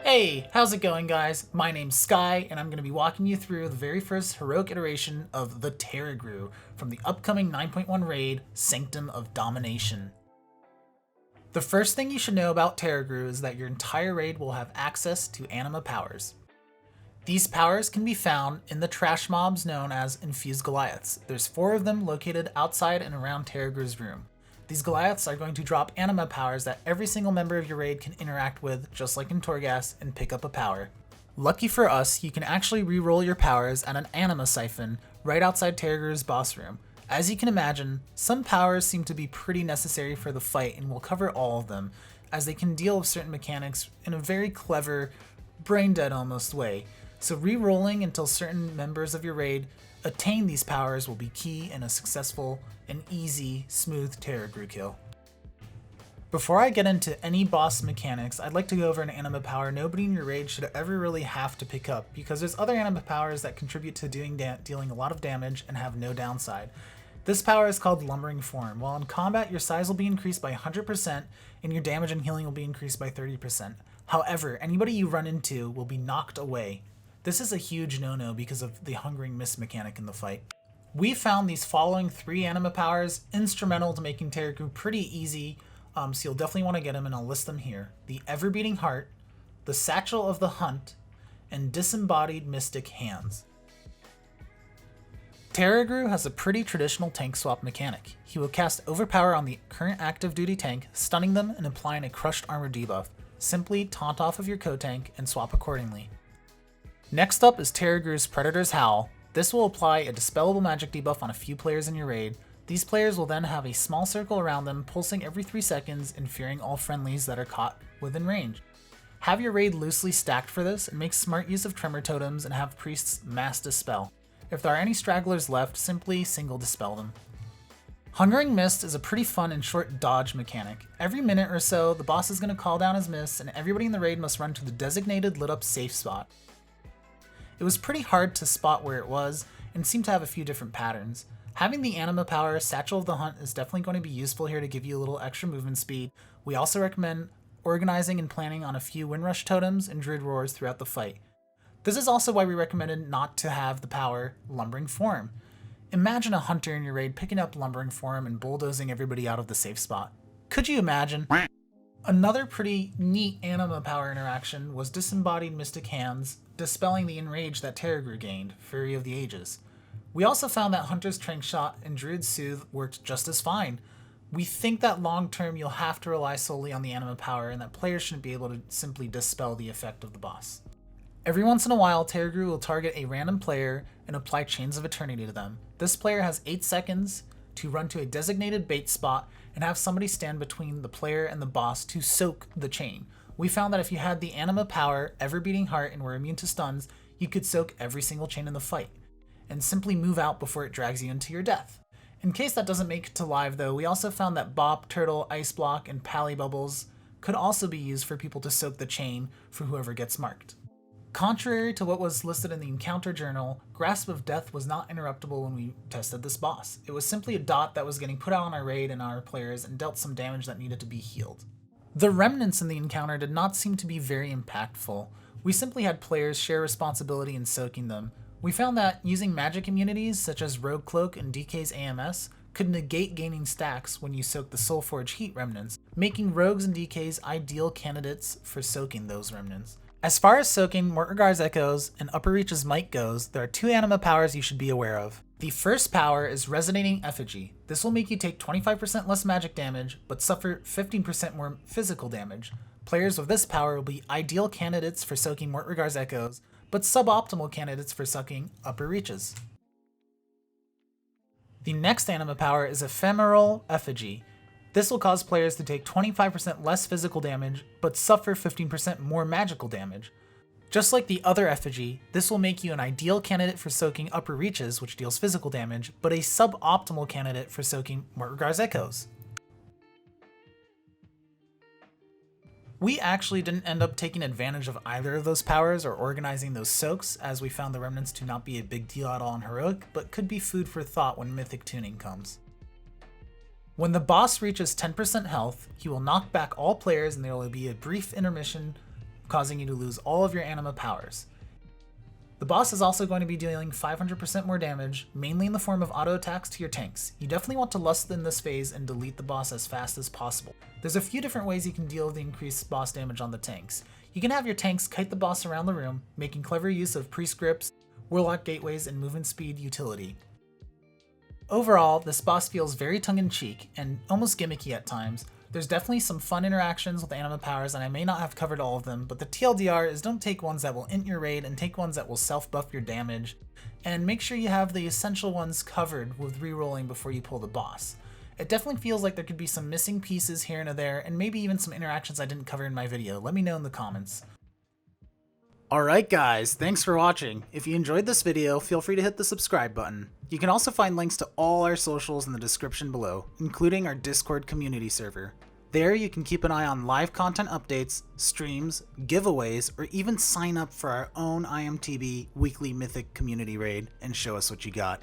Hey, how's it going guys? My name's Sky, and I'm going to be walking you through the very first heroic iteration of the Tarragrue from the upcoming 9.1 raid, Sanctum of Domination. The first thing you should know about Tarragrue is that your entire raid will have access to anima powers. These powers can be found in the trash mobs known as Infused Goliaths. There's 4 of them located outside and around Tarragrue's room. These Goliaths are going to drop anima powers that every single member of your raid can interact with, just like in Torghast, and pick up a power. Lucky for us, you can actually reroll your powers at an anima siphon right outside Tarragrue's boss room. As you can imagine, some powers seem to be pretty necessary for the fight, and we'll cover all of them, as they can deal with certain mechanics in a very clever, brain-dead almost way. So re-rolling until certain members of your raid attain these powers will be key in a successful and easy, smooth Tarragrue kill. Before I get into any boss mechanics, I'd like to go over an anima power nobody in your raid should ever really have to pick up, because there's other anima powers that contribute to dealing a lot of damage and have no downside. This power is called Lumbering Form. While in combat, your size will be increased by 100% and your damage and healing will be increased by 30%. However, anybody you run into will be knocked away. This is a huge no-no because of the Hungering Mist mechanic in the fight. We found these following 3 anima powers instrumental to making Tarragrue pretty easy, so you'll definitely want to get them, and I'll list them here. The Ever-Beating Heart, the Satchel of the Hunt, and Disembodied Mystic Hands. Tarragrue has a pretty traditional tank swap mechanic. He will cast Overpower on the current active duty tank, stunning them and applying a Crushed Armor debuff. Simply taunt off of your co-tank and swap accordingly. Next up is Tarragrue's Predator's Howl. This will apply a dispellable magic debuff on a few players in your raid. These players will then have a small circle around them, pulsing every 3 seconds and fearing all friendlies that are caught within range. Have your raid loosely stacked for this, and make smart use of Tremor Totems and have priests mass dispel. If there are any stragglers left, simply single dispel them. Hungering Mist is a pretty fun and short dodge mechanic. Every minute or so, the boss is going to call down his mists, and everybody in the raid must run to the designated lit up safe spot. It was pretty hard to spot where it was, and seemed to have a few different patterns. Having the anima power Satchel of the Hunt is definitely going to be useful here to give you a little extra movement speed. We also recommend organizing and planning on a few Windrush totems and Druid Roars throughout the fight. This is also why we recommended not to have the power Lumbering Form. Imagine a hunter in your raid picking up Lumbering Form and bulldozing everybody out of the safe spot. Could you imagine? Another pretty neat anima power interaction was Disembodied Mystic Hands, dispelling the enrage that Tarragrue gained, Fury of the Ages. We also found that Hunter's Trank Shot and Druid Soothe worked just as fine. We think that long term you'll have to rely solely on the anima power, and that players shouldn't be able to simply dispel the effect of the boss. Every once in a while, Tarragrue will target a random player and apply Chains of Eternity to them. This player has 8 seconds to run to a designated bait spot and have somebody stand between the player and the boss to soak the chain. We found that if you had the anima power, Ever-Beating Heart, and were immune to stuns, you could soak every single chain in the fight, and simply move out before it drags you into your death. In case that doesn't make it to live though, we also found that Bop, Turtle, Ice Block, and Pally Bubbles could also be used for people to soak the chain for whoever gets marked. Contrary to what was listed in the encounter journal, Grasp of Death was not interruptible when we tested this boss. It was simply a dot that was getting put out on our raid and our players and dealt some damage that needed to be healed. The remnants in the encounter did not seem to be very impactful. We simply had players share responsibility in soaking them. We found that using magic immunities such as Rogue Cloak and DK's AMS could negate gaining stacks when you soak the Soulforge Heat remnants, making Rogues and DKs ideal candidates for soaking those remnants. As far as soaking Mortregar's Echoes and Upper Reach's Might goes, there are 2 anima powers you should be aware of. The first power is Resonating Effigy. This will make you take 25% less magic damage, but suffer 15% more physical damage. Players with this power will be ideal candidates for soaking Mortregar's Echoes, but suboptimal candidates for sucking Upper Reaches. The next anima power is Ephemeral Effigy. This will cause players to take 25% less physical damage, but suffer 15% more magical damage. Just like the other effigy, this will make you an ideal candidate for soaking Upper Reaches, which deals physical damage, but a suboptimal candidate for soaking Mortregar's Echoes. We actually didn't end up taking advantage of either of those powers or organizing those soaks, as we found the remnants to not be a big deal at all in Heroic, but could be food for thought when Mythic tuning comes. When the boss reaches 10% health, he will knock back all players and there will be a brief intermission causing you to lose all of your anima powers. The boss is also going to be dealing 500% more damage, mainly in the form of auto attacks to your tanks. You definitely want to lust in this phase and delete the boss as fast as possible. There's a few different ways you can deal with the increased boss damage on the tanks. You can have your tanks kite the boss around the room, making clever use of pre-scripts, warlock gateways, and movement speed utility. Overall, this boss feels very tongue-in-cheek and almost gimmicky at times. There's definitely some fun interactions with anima powers, and I may not have covered all of them, but the TLDR is don't take ones that will int your raid and take ones that will self-buff your damage, and make sure you have the essential ones covered with re-rolling before you pull the boss. It definitely feels like there could be some missing pieces here and there, and maybe even some interactions I didn't cover in my video. Let me know in the comments. Alright guys, thanks for watching. If you enjoyed this video, feel free to hit the subscribe button. You can also find links to all our socials in the description below, including our Discord community server. There you can keep an eye on live content updates, streams, giveaways, or even sign up for our own IMTB weekly Mythic Community Raid and show us what you got.